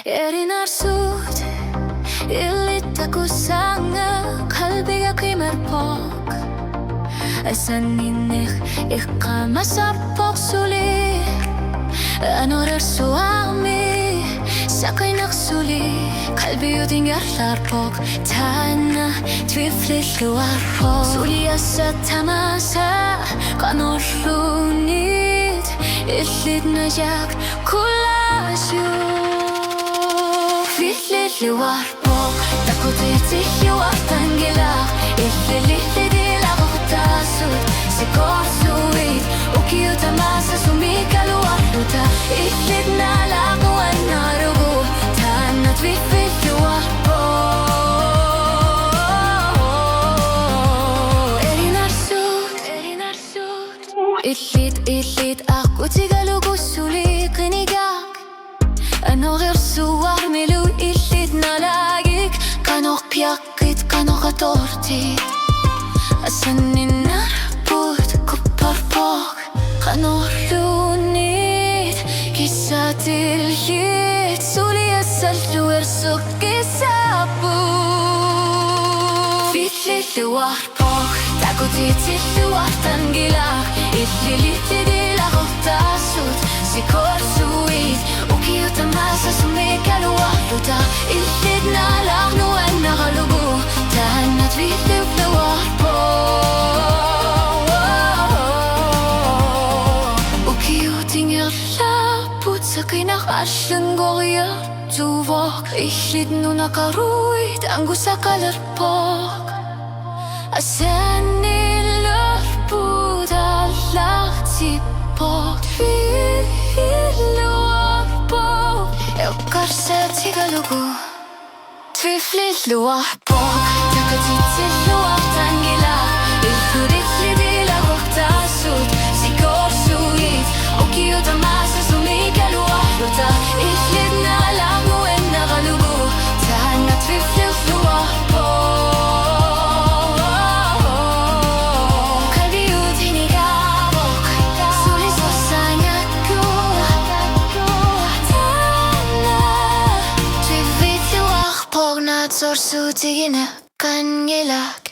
Erinärsut illittaku sanga qalbiga qimarpoq Asaninnih iqqama sarpoq suli Anorar suami Sakaynak suli Qalbi udingarlarpoq Taanna twiflit luarpoq Suli assa tamasa Qanorlunit Illit najak kulasju Twiflit luarpoq Takutit luartangila Illit tasut se korsuit ukiu tamasa sumika luarluta illit nalagu annarugu taannat vifit luarpo Erinarsut illit aqutigalugu suli qinigak Anorir suar milu illit nalagik Kanok piakit kanok atortit Asaninnar puut kupparpoq Qanorlunit Kissatillit Suli assalluersuk kissapuut Fitlit luarpoq Takutit luartangilaq Illilitidilaqortasut Sikorsuit Ukiutamasa sumika luarluta Illit nalaqnu annaqalugu Taannat fitlit luarpoq Sakainak aslangorya tuvok Illit nunakaruit angusakalarpoq Asanillarput allaqtipoq Twifluarpoq Eukkarsatigalugu Twiflit luarpoq Takatit luartangila Illuritlidilaqortasut Sikorsuit Ukiutamasa sumika luarluta Illit nalagu ennaqalugu Taannat twiflit luarpoq Qalbi udinigaqoq Suli sosangaku Taanna twiflit luarpoq Natsorsutigina qangilaq